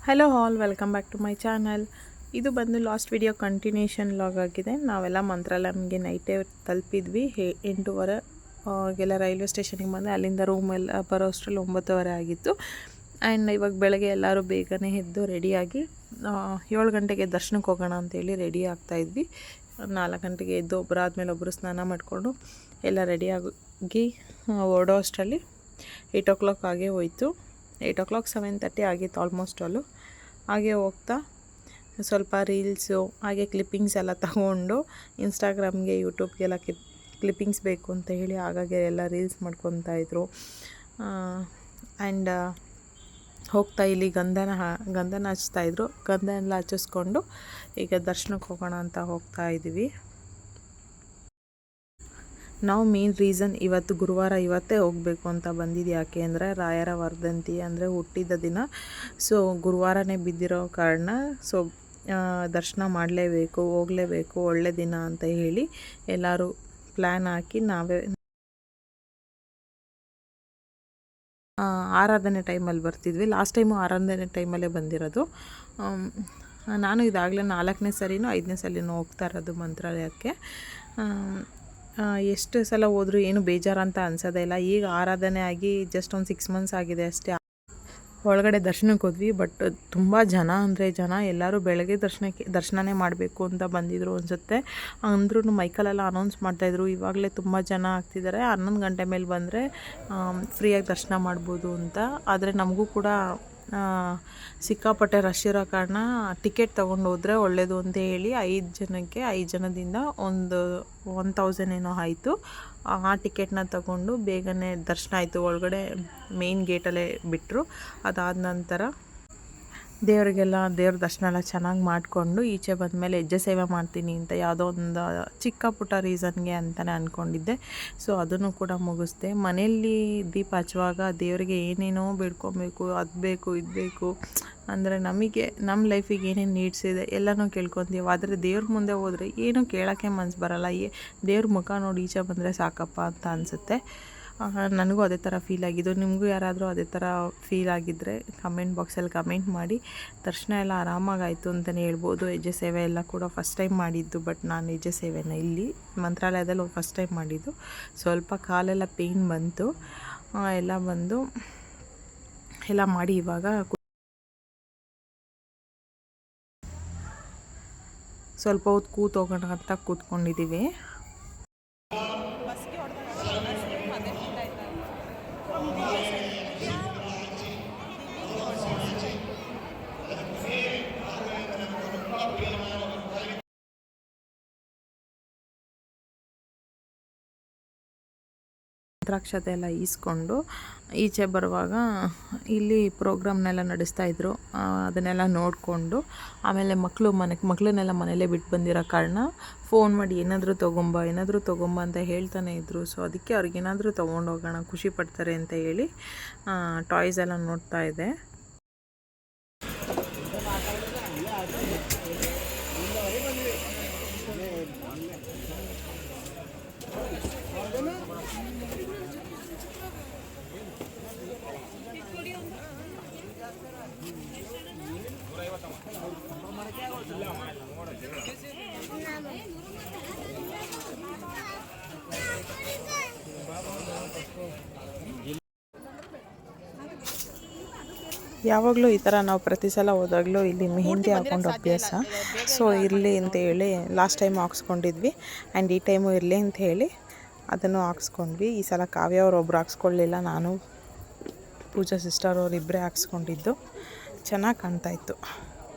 Hello all, welcome back to my channel. ಇದು ಬಂದು last video continuation log ಆಗಿದೆ. ನಾವೆಲ್ಲ ಮಂತ್ರಾಲಯಂಗೆ ನೈಟೇ ತಲುಪಿದ್ವಿ. 8:30 ಗೆಲ್ಲ ರೈಲ್ವೆ ಸ್ಟೇಷನಿಗೆ ಬಂದೆ. ಅಲ್ಲಿಂದ ರೂಮೆಲ್ಲ ಬರೋ ಅಷ್ಟರಲ್ಲಿ 9:30 ಆಗಿತ್ತು. ಆ್ಯಂಡ್ ಇವಾಗ ಬೆಳಗ್ಗೆ ಎಲ್ಲರೂ ಬೇಗನೆ ಎದ್ದು ರೆಡಿಯಾಗಿ 7 ಗಂಟೆಗೆ ದರ್ಶನಕ್ಕೆ ಹೋಗೋಣ ಅಂತೇಳಿ ರೆಡಿ ಆಗ್ತಾಯಿದ್ವಿ. 4 ಗಂಟೆಗೆ ಎದ್ದು ಒಬ್ಬರಾದ್ಮೇಲೆ ಒಬ್ಬರು ಸ್ನಾನ ಮಾಡಿಕೊಂಡು ಎಲ್ಲ ರೆಡಿಯಾಗಿ ಹೊರಡೋ ಅಷ್ಟರಲ್ಲಿ 8 o'clock ಆಗೇ ಹೋಯಿತು. 8 o'clock 7:30 ಆಗಿತ್ತು ಆಲ್ಮೋಸ್ಟ್ ಅಲ್ಲೂ. ಹಾಗೆ ಹೋಗ್ತಾ ಸ್ವಲ್ಪ ರೀಲ್ಸು ಹಾಗೆ ಕ್ಲಿಪ್ಪಿಂಗ್ಸ್ ಎಲ್ಲ ತಗೊಂಡು ಇನ್ಸ್ಟಾಗ್ರಾಮ್ಗೆ ಯೂಟ್ಯೂಬ್ಗೆಲ್ಲ ಕ್ಲಿಪ್ಪಿಂಗ್ಸ್ ಬೇಕು ಅಂತ ಹೇಳಿ ಹಾಗಾಗಿ ಎಲ್ಲ ರೀಲ್ಸ್ ಮಾಡ್ಕೊತಾಯಿದ್ರು. ಆ್ಯಂಡ್ ಹೋಗ್ತಾ ಇಲ್ಲಿ ಗಂಧನ ಹಚ್ತಾಯಿದ್ರು. ಗಂಧ ಎಲ್ಲ ಹಚ್ಚಿಸ್ಕೊಂಡು ಈಗ ದರ್ಶನಕ್ಕೆ ಹೋಗೋಣ ಅಂತ ಹೋಗ್ತಾ ಇದ್ದೀವಿ. ನಾವು ಮೇನ್ ರೀಸನ್ ಇವತ್ತು ಗುರುವಾರ ಇವತ್ತೇ ಹೋಗಬೇಕು ಅಂತ ಬಂದಿದ್ದು ಯಾಕೆ ಅಂದರೆ ರಾಯರ ವರ್ಧಂತಿ ಅಂದರೆ ಹುಟ್ಟಿದ ದಿನ. ಸೊ ಗುರುವಾರನೇ ಬಿದ್ದಿರೋ ಕಾರಣ ದರ್ಶನ ಮಾಡಲೇಬೇಕು, ಹೋಗಲೇಬೇಕು, ಒಳ್ಳೆ ದಿನ ಅಂತ ಹೇಳಿ ಎಲ್ಲರೂ ಪ್ಲ್ಯಾನ್ ಹಾಕಿ ನಾವೇ ಆರಾಧನೆ ಟೈಮಲ್ಲಿ ಬರ್ತಿದ್ವಿ. ಲಾಸ್ಟ್ ಟೈಮು ಆರಾಧನೆ ಟೈಮಲ್ಲೇ ಬಂದಿರೋದು. ನಾನು ಇದಾಗಲೇ 4ನೇ ಸರಿನೋ 5ನೇ ಸಲಿನೋ ಹೋಗ್ತಾ ಇರೋದು ಮಂತ್ರಾಲಯಕ್ಕೆ. ಎಷ್ಟು ಸಲ ಹೋದರೂ ಏನು ಬೇಜಾರಂತ ಅನ್ಸೋದೇ ಇಲ್ಲ. ಈಗ ಆರಾಧನೆ ಆಗಿ ಜಸ್ಟ್ ಒಂದು 6 months ಆಗಿದೆ ಅಷ್ಟೇ. ಒಳಗಡೆ ದರ್ಶನಕ್ಕೆ ಹೋದ್ವಿ. ಬಟ್ ತುಂಬ ಜನ ಅಂದರೆ ಜನ, ಎಲ್ಲರೂ ಬೆಳಗ್ಗೆ ದರ್ಶನನೇ ಮಾಡಬೇಕು ಅಂತ ಬಂದಿದ್ರು ಅನಿಸುತ್ತೆ. ಅಂದ್ರೂ ಮೈಕಲೆಲ್ಲ ಅನೌನ್ಸ್ ಮಾಡ್ತಾಯಿದ್ರು, ಇವಾಗಲೇ ತುಂಬ ಜನ ಆಗ್ತಿದ್ದಾರೆ, 11 ಗಂಟೆ ಮೇಲೆ ಬಂದರೆ ಫ್ರೀಯಾಗಿ ದರ್ಶನ ಮಾಡ್ಬೋದು ಅಂತ. ಆದರೆ ನಮಗೂ ಕೂಡ ಸಿಕ್ಕಾಪಟ್ಟೆ ರಶ್ ಇರೋ ಕಾರಣ ಟಿಕೆಟ್ ತೊಗೊಂಡು ಹೋದರೆ ಒಳ್ಳೆಯದು ಅಂತ ಹೇಳಿ 5 ಜನದಿಂದ ಒಂದು 1000 ಏನೋ ಆಯಿತು. ಆ ಟಿಕೆಟ್ನ ತಗೊಂಡು ಬೇಗನೆ ದರ್ಶನ ಆಯಿತು. ಒಳಗಡೆ ಮೇನ್ ಗೇಟಲ್ಲೇ ಬಿಟ್ಟರು. ಅದಾದ ನಂತರ ದೇವ್ರ ದರ್ಶನ ಎಲ್ಲ ಚೆನ್ನಾಗಿ ಮಾಡಿಕೊಂಡು ಈಚೆ ಬಂದಮೇಲೆ ಹೆಜ್ಜೆ ಸೇವೆ ಮಾಡ್ತೀನಿ ಅಂತ ಯಾವುದೋ ಒಂದು ಚಿಕ್ಕ ಪುಟ್ಟ ರೀಸನ್ಗೆ ಅಂತಲೇ ಅಂದ್ಕೊಂಡಿದ್ದೆ. ಸೊ ಅದನ್ನು ಕೂಡ ಮುಗಿಸ್ದೆ. ಮನೆಯಲ್ಲಿ ದೀಪ ಹಚ್ಚುವಾಗ ದೇವರಿಗೆ ಏನೇನೋ ಬೇಡ್ಕೊಬೇಕು, ಅದು ಬೇಕು ಇದು ಬೇಕು ಅಂದರೆ ನಮಗೆ ನಮ್ಮ ಲೈಫಿಗೆ ಏನೇನು ನೀಡ್ಸ್ ಇದೆ ಎಲ್ಲನೂ ಕೇಳ್ಕೊತೀವಿ. ಆದರೆ ದೇವ್ರ ಮುಂದೆ ಹೋದರೆ ಏನೂ ಕೇಳೋಕ್ಕೆ ಮನಸ್ಸು ಬರೋಲ್ಲ. ದೇವ್ರ ಮುಖ ನೋಡಿ ಈಚೆ ಬಂದರೆ ಸಾಕಪ್ಪ ಅಂತ ಅನಿಸುತ್ತೆ. ನನಗೂ ಅದೇ ಥರ ಫೀಲ್ ಆಗಿದ್ದು. ನಿಮಗೂ ಯಾರಾದರೂ ಅದೇ ಥರ ಫೀಲ್ ಆಗಿದ್ದರೆ ಕಮೆಂಟ್ ಬಾಕ್ಸಲ್ಲಿ ಕಮೆಂಟ್ ಮಾಡಿ. ದರ್ಶನ ಎಲ್ಲ ಆರಾಮಾಗಾಯಿತು ಅಂತಲೇ ಹೇಳ್ಬೋದು. ಹೆಜ್ಜೆ ಸೇವೆ ಎಲ್ಲ ಕೂಡ ಫಸ್ಟ್ ಟೈಮ್ ಮಾಡಿದ್ದು. ಬಟ್ ನಾನು ಹೆಜ್ಜೆ ಸೇವೆನ ಇಲ್ಲಿ ಮಂತ್ರಾಲಯದಲ್ಲಿ ಫಸ್ಟ್ ಟೈಮ್ ಮಾಡಿದ್ದು. ಸ್ವಲ್ಪ ಕಾಲೆಲ್ಲ ಪೇಯ್ನ್ ಬಂತು. ಎಲ್ಲ ಬಂದು ಎಲ್ಲ ಮಾಡಿ ಇವಾಗ ಸ್ವಲ್ಪ ಹೊತ್ತು ಕೂತೋಗೋಣ ಅಂತ ಕೂತ್ಕೊಂಡಿದ್ದೀವಿ. ರುದ್ರಾಕ್ಷತೆ ಎಲ್ಲ ಈಸ್ಕೊಂಡು ಈಚೆ ಬರುವಾಗ ಇಲ್ಲಿ ಪ್ರೋಗ್ರಾಮ್ನೆಲ್ಲ ನಡೆಸ್ತಾಯಿದ್ರು. ಅದನ್ನೆಲ್ಲ ನೋಡಿಕೊಂಡು ಆಮೇಲೆ ಮಕ್ಕಳನ್ನೆಲ್ಲ ಮನೇಲೇ ಬಿಟ್ಟು ಬಂದಿರೋ ಕಾರಣ ಫೋನ್ ಮಾಡಿ ಏನಾದರೂ ತೊಗೊಂಬ ಅಂತ ಹೇಳ್ತಾನೆ ಇದ್ದರು. ಸೊ ಅದಕ್ಕೆ ಅವ್ರಿಗೇನಾದರೂ ತೊಗೊಂಡೋಗೋಣ, ಖುಷಿ ಪಡ್ತಾರೆ ಅಂತ ಹೇಳಿ ಟಾಯ್ಸ್ ಎಲ್ಲ ನೋಡ್ತಾ ಇದೆ. ಯಾವಾಗಲೂ ಈ ಥರ ನಾವು ಪ್ರತಿ ಸಲ ಹೋದಾಗಲೂ ಇಲ್ಲಿ ಮೆಹಂದಿ ಹಾಕ್ಕೊಂಡು ಅಭ್ಯಾಸ. ಸೊ ಇರಲಿ ಅಂತ ಹೇಳಿ ಲಾಸ್ಟ್ ಟೈಮ್ ಹಾಕ್ಸ್ಕೊಂಡಿದ್ವಿ. ಆ್ಯಂಡ್ ಈ ಟೈಮು ಇರಲಿ ಅಂತ ಹೇಳಿ ಅದನ್ನು ಹಾಕ್ಸ್ಕೊಂಡ್ವಿ. ಈ ಸಲ ಕಾವ್ಯ ಒಬ್ಬರು ಹಾಕ್ಸ್ಕೊಳ್ಳಿಲ್ಲ, ನಾನು ಪೂಜಾ ಸಿಸ್ಟರ್ ಅವ್ರು ಇಬ್ಬರೇ ಹಾಕ್ಸ್ಕೊಂಡಿದ್ದು. ಚೆನ್ನಾಗಿ ಕಾಣ್ತಾಯಿತ್ತು.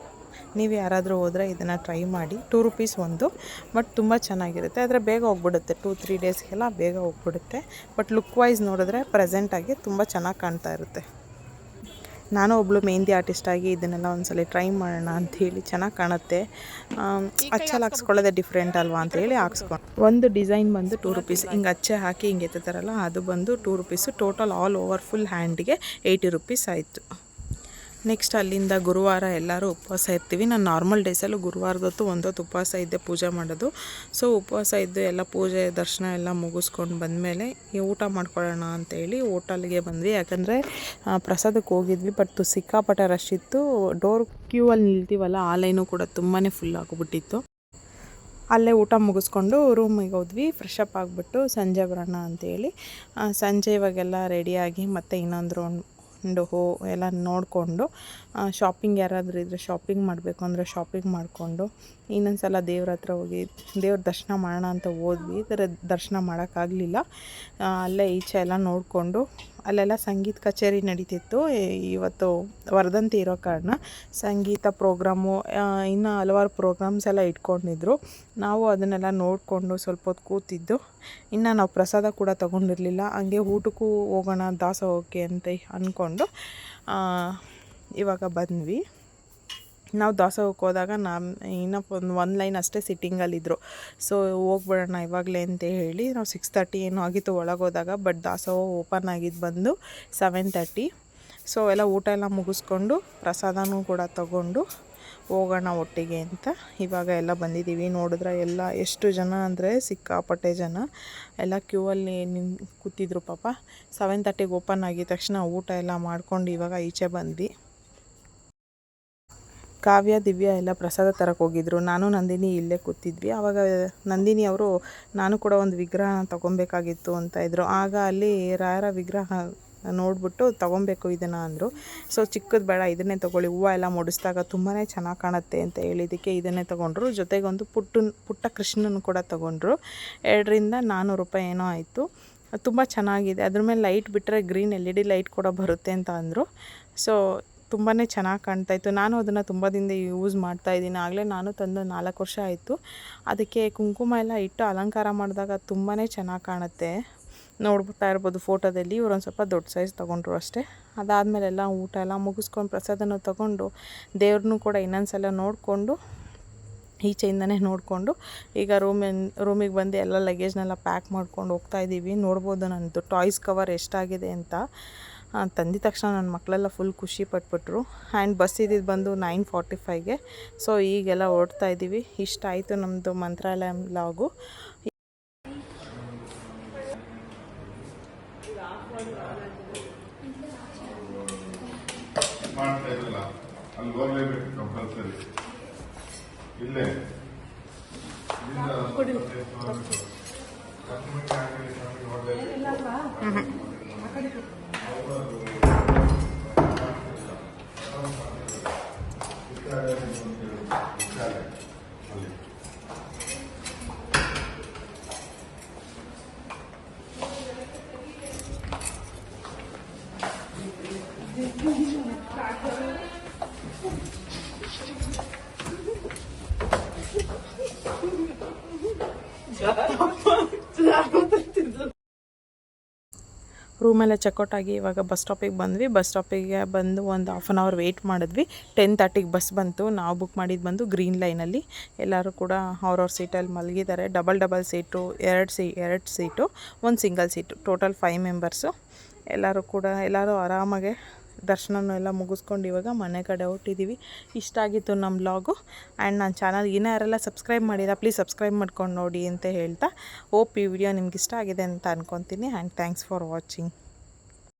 ನೀವು ಯಾರಾದರೂ ಹೋದರೆ ಇದನ್ನು ಟ್ರೈ ಮಾಡಿ. 2 rupees ಒಂದು. ಬಟ್ ತುಂಬ ಚೆನ್ನಾಗಿರುತ್ತೆ. ಆದರೆ ಬೇಗ ಹೋಗ್ಬಿಡುತ್ತೆ, 2-3 daysಗೆಲ್ಲ ಬೇಗ ಹೋಗ್ಬಿಡುತ್ತೆ. ಬಟ್ ಲುಕ್ ವೈಸ್ ನೋಡಿದ್ರೆ ಪ್ರೆಸೆಂಟಾಗಿ ತುಂಬ ಚೆನ್ನಾಗಿ ಕಾಣ್ತಾ ಇರುತ್ತೆ. ನಾನು ಒಬ್ಬಳು ಮೆಹಂದಿ ಆರ್ಟಿಸ್ಟಾಗಿ ಇದನ್ನೆಲ್ಲ ಒಂದ್ಸಲ ಟ್ರೈ ಮಾಡೋಣ ಅಂಥೇಳಿ, ಚೆನ್ನಾಗಿ ಕಾಣುತ್ತೆ, ಅಚ್ಚಲ್ಲಿ ಹಾಕ್ಸ್ಕೊಳ್ಳೋದೇ ಡಿಫ್ರೆಂಟ್ ಅಲ್ವಾ ಅಂತೇಳಿ ಹಾಕ್ಸ್ಕೊಂಡು. ಒಂದು ಡಿಸೈನ್ ಬಂದು 2 rupees, ಹಿಂಗೆ ಅಚ್ಚೆ ಹಾಕಿ ಹಿಂಗೆ ಎತ್ತಾರಲ್ಲ ಅದು ಬಂದು 2 rupees. Total all over full ಹ್ಯಾಂಡ್ಗೆ 80 rupees ಆಯಿತು. ನೆಕ್ಸ್ಟ್ ಅಲ್ಲಿಂದ ಗುರುವಾರ ಎಲ್ಲರೂ ಉಪವಾಸ ಇರ್ತೀವಿ. ನಾನು ನಾರ್ಮಲ್ ಡೇಸಲ್ಲೂ ಗುರುವಾರದೊತ್ತು ಒಂದೊತ್ತು ಉಪವಾಸ ಇದ್ದೆ ಪೂಜೆ ಮಾಡೋದು. ಸೊ ಉಪವಾಸ ಇದ್ದು ಎಲ್ಲ ಪೂಜೆ ದರ್ಶನ ಎಲ್ಲ ಮುಗಿಸ್ಕೊಂಡು ಬಂದಮೇಲೆ ಊಟ ಮಾಡ್ಕೊಳ್ಳೋಣ ಅಂತೇಳಿ ಹೋಟೆಲ್ಗೆ ಬಂದ್ವಿ. ಯಾಕಂದರೆ ಪ್ರಸಾದಕ್ಕೆ ಹೋಗಿದ್ವಿ, ಬಟ್ ಸಿಕ್ಕಾಪಟ್ಟೆ ರಶ್ ಇತ್ತು. ಡೋರ್ ಕ್ಯೂ ಅಲ್ಲಿ ನಿಲ್ತೀವಲ್ಲ, ಆ ಲೈನು ಕೂಡ ತುಂಬಾ ಫುಲ್ ಆಗಿಬಿಟ್ಟಿತ್ತು. ಅಲ್ಲೇ ಊಟ ಮುಗಿಸ್ಕೊಂಡು ರೂಮಿಗೆ ಹೋದ್ವಿ. ಫ್ರೆಶ್ ಅಪ್ ಆಗಿಬಿಟ್ಟು ಸಂಜೆ ಬರೋಣ ಅಂತೇಳಿ ಸಂಜೆ ಇವಾಗೆಲ್ಲ ರೆಡಿಯಾಗಿ ಮತ್ತು ಇನ್ನೊಂದು ರೌಂಡ್ ಎಲ್ಲ ನೋಡಿಕೊಂಡು ಶಾಪಿಂಗ್ ಯಾರಾದರೂ ಇದ್ದರೆ ಶಾಪಿಂಗ್ ಮಾಡಬೇಕು ಅಂದರೆ ಶಾಪಿಂಗ್ ಮಾಡಿಕೊಂಡು ಇನ್ನೊಂದು ಸಲ ದೇವ್ರ ಹತ್ರ ಹೋಗಿ ದೇವ್ರ ದರ್ಶನ ಮಾಡೋಣ ಅಂತ ಹೋದ್ವಿ. ದರ್ಶನ ಮಾಡೋಕ್ಕಾಗಲಿಲ್ಲ. ಅಲ್ಲೇ ಈಚೆ ಎಲ್ಲ ನೋಡಿಕೊಂಡು ಅಲ್ಲೆಲ್ಲ ಸಂಗೀತ ಕಚೇರಿ ನಡೀತಿತ್ತು. ಇವತ್ತು ವರ್ಧಂತಿ ಇರೋ ಕಾರಣ ಸಂಗೀತ ಪ್ರೋಗ್ರಾಮು ಇನ್ನೂ ಹಲವಾರು ಪ್ರೋಗ್ರಾಮ್ಸ್ ಎಲ್ಲ ಇಟ್ಕೊಂಡಿದ್ರು. ನಾವು ಅದನ್ನೆಲ್ಲ ನೋಡಿಕೊಂಡು ಸ್ವಲ್ಪ ಹೊತ್ತು ಕೂತಿದ್ದು. ಇನ್ನು ನಾವು ಪ್ರಸಾದ ಕೂಡ ತೊಗೊಂಡಿರಲಿಲ್ಲ. ಹಂಗೆ ಊಟಕ್ಕೂ ಹೋಗೋಣ ದಾಸೋಹಕ್ಕೆ ಅಂತ ಅಂದ್ಕೊಂಡು ಇವಾಗ ಬಂದ್ವಿ. ನಾವು ದಾಸೋಹಕ್ಕೆ ಹೋದಾಗ ಇನ್ನೂ ಒಂದು ಲೈನ್ ಅಷ್ಟೇ ಸಿಟ್ಟಿಂಗಲ್ಲಿದ್ದರು. ಸೊ ಹೋಗ್ಬಿಡೋಣ ಇವಾಗಲೇ ಅಂತ ಹೇಳಿ ನಾವು 6:30 ಏನೋ ಆಗಿತ್ತು ಒಳಗೋದಾಗ. ಬಟ್ ದಾಸೋಹ ಓಪನ್ ಆಗಿದ್ದು ಬಂದು 7:30. ಸೊ ಎಲ್ಲ ಊಟ ಎಲ್ಲ ಮುಗಿಸ್ಕೊಂಡು ಪ್ರಸಾದನೂ ಕೂಡ ತಗೊಂಡು ಹೋಗೋಣ ಒಟ್ಟಿಗೆ ಅಂತ ಇವಾಗ ಎಲ್ಲ ಬಂದಿದ್ದೀವಿ. ನೋಡಿದ್ರೆ ಎಲ್ಲ ಎಷ್ಟು ಜನ ಅಂದರೆ ಸಿಕ್ಕಾಪಟ್ಟೆ ಜನ ಎಲ್ಲ ಕ್ಯೂ ಅಲ್ಲಿ ಕೂತಿದ್ರು ಪಾಪ. 7:30ಗೆ ಓಪನ್ ಆಗಿದ ತಕ್ಷಣ ಊಟ ಎಲ್ಲ ಮಾಡ್ಕೊಂಡು ಇವಾಗ ಈಚೆ ಬಂದ್ವಿ. ಕಾವ್ಯ ದಿವ್ಯ ಎಲ್ಲ ಪ್ರಸಾದ ತರಕ್ಕೆ ಹೋಗಿದ್ರು. ನಾನು ನಂದಿನಿ ಇಲ್ಲೇ ಕೂತಿದ್ವಿ. ಆವಾಗ ನಂದಿನಿ ಅವರು ನಾನು ಕೂಡ ಒಂದು ವಿಗ್ರಹನ ತೊಗೊಬೇಕಾಗಿತ್ತು ಅಂತ ಇದ್ದರು. ಆಗ ಅಲ್ಲಿ ರಾಯರ ವಿಗ್ರಹ ನೋಡಿಬಿಟ್ಟು ತೊಗೊಬೇಕು ಇದನ್ನು ಅಂದರು. ಸೊ ಚಿಕ್ಕದು ಬೇಡ, ಇದನ್ನೇ ತೊಗೊಳ್ಳಿ, ಹೂವು ಎಲ್ಲ ಮುಡಿಸಿದಾಗ ತುಂಬಾ ಚೆನ್ನಾಗಿ ಕಾಣುತ್ತೆ ಅಂತ ಹೇಳಿದ್ದಕ್ಕೆ ಇದನ್ನೇ ತೊಗೊಂಡ್ರು. ಜೊತೆಗೊಂದು ಪುಟ್ಟ ಕೃಷ್ಣನ ಕೂಡ ತೊಗೊಂಡ್ರು. 200 400 ರೂಪಾಯಿ ಏನೋ ಆಯಿತು. ತುಂಬ ಚೆನ್ನಾಗಿದೆ. ಅದ್ರ ಮೇಲೆ ಲೈಟ್ ಬಿಟ್ಟರೆ ಗ್ರೀನ್ LED ಲೈಟ್ ಕೂಡ ಬರುತ್ತೆ ಅಂತ ಅಂದರು. ಸೊ ತುಂಬಾ ಚೆನ್ನಾಗಿ ಕಾಣ್ತಾಯಿತ್ತು. ನಾನು ಅದನ್ನು ತುಂಬ ದಿನದಿಂದ ಯೂಸ್ ಮಾಡ್ತಾಯಿದ್ದೀನಿ. ಆಗಲೇ ನಾನು ತಂದು 4 ವರ್ಷ ಆಯಿತು. ಅದಕ್ಕೆ ಕುಂಕುಮ ಎಲ್ಲ ಇಟ್ಟು ಅಲಂಕಾರ ಮಾಡಿದಾಗ ತುಂಬಾ ಚೆನ್ನಾಗಿ ಕಾಣುತ್ತೆ. ನೋಡ್ಬಿಡ್ತಾ ಇರ್ಬೋದು ಫೋಟೋದಲ್ಲಿ. ಇವರೊಂದು ಸ್ವಲ್ಪ ದೊಡ್ಡ ಸೈಜ್ ತೊಗೊಂಡ್ರು ಅಷ್ಟೇ. ಅದಾದಮೇಲೆಲ್ಲ ಊಟ ಎಲ್ಲ ಮುಗಿಸ್ಕೊಂಡು ಪ್ರಸಾದನೂ ತೊಗೊಂಡು ದೇವ್ರನ್ನೂ ಕೂಡ ಇನ್ನೊಂದು ಸಲ ನೋಡಿಕೊಂಡು ಈಚೆಯಿಂದನೇ ನೋಡಿಕೊಂಡು ಈಗ ರೂಮಿಗೆ ಬಂದು ಎಲ್ಲ ಲಗೇಜ್ನೆಲ್ಲ ಪ್ಯಾಕ್ ಮಾಡ್ಕೊಂಡು ಹೋಗ್ತಾಯಿದ್ದೀವಿ. ನೋಡ್ಬೋದು ನನ್ನದು ಟಾಯ್ಸ್ ಕವರ್ ಎಷ್ಟಾಗಿದೆ ಅಂತ. ತಂದಿದ ತಕ್ಷಣ ನನ್ನ ಮಕ್ಕಳೆಲ್ಲ ಫುಲ್ ಖುಷಿ ಪಟ್ಬಿಟ್ರು. ಆ್ಯಂಡ್ ಬಸ್ ಇದ್ದಿದ್ದು ಬಂದು 9:45ಗೆ. ಸೊ ಈಗೆಲ್ಲ ಹೊರಡ್ತಾ ಇದ್ದೀವಿ. ಇಷ್ಟ ಆಯಿತು ನಮ್ಮದು ಮಂತ್ರಾಲಯ ವ್ಲಾಗು. ಇಲ್ಲೇ ರೂಮೆಲ್ಲ ಚೆಕ್ಔಟ್ ಆಗಿ ಇವಾಗ ಬಸ್ ಸ್ಟಾಪಿಗೆ ಬಂದ್ವಿ. ಬಸ್ ಸ್ಟಾಪಿಗೆ ಬಂದು ಒಂದು 1/2 ಅವರ್ ವೆಯ್ಟ್ ಮಾಡಿದ್ವಿ. 10:30ಗೆ ಬಸ್ ಬಂತು. ನಾವು ಬುಕ್ ಮಾಡಿದ್ದು ಬಂದು ಗ್ರೀನ್ ಲೈನಲ್ಲಿ. ಎಲ್ಲರೂ ಕೂಡ ಅವ್ರವ್ರ ಸೀಟಲ್ಲಿ ಮಲಗಿದ್ದಾರೆ. Double seat, 2 seat, 1 single seat, total 5 members. ಎಲ್ಲರೂ ಆರಾಮಾಗೆ ದರ್ಶನನೂ ಎಲ್ಲ ಮುಗಿಸ್ಕೊಂಡು ಇವಾಗ ಮನೆ ಕಡೆ ಹೊರಟಿದ್ದೀವಿ. ಇಷ್ಟ ಆಗಿತ್ತು ನಮ್ಮ ವ್ಲಾಗು. ಆ್ಯಂಡ್ ನನ್ನ ಚಾನಲ್ ಯಾರೆಲ್ಲ ಸಬ್ಸ್ಕ್ರೈಬ್ ಮಾಡಿಲ್ಲ ಪ್ಲೀಸ್ ಸಬ್ಸ್ಕ್ರೈಬ್ ಮಾಡ್ಕೊಂಡು ನೋಡಿ ಅಂತ ಹೇಳ್ತಾ ಹೋಪ್ ಈ ವಿಡಿಯೋ ನಿಮ್ಗೆ ಇಷ್ಟ ಆಗಿದೆ ಅಂತ ಅಂದ್ಕೊತೀನಿ. And thanks for watching.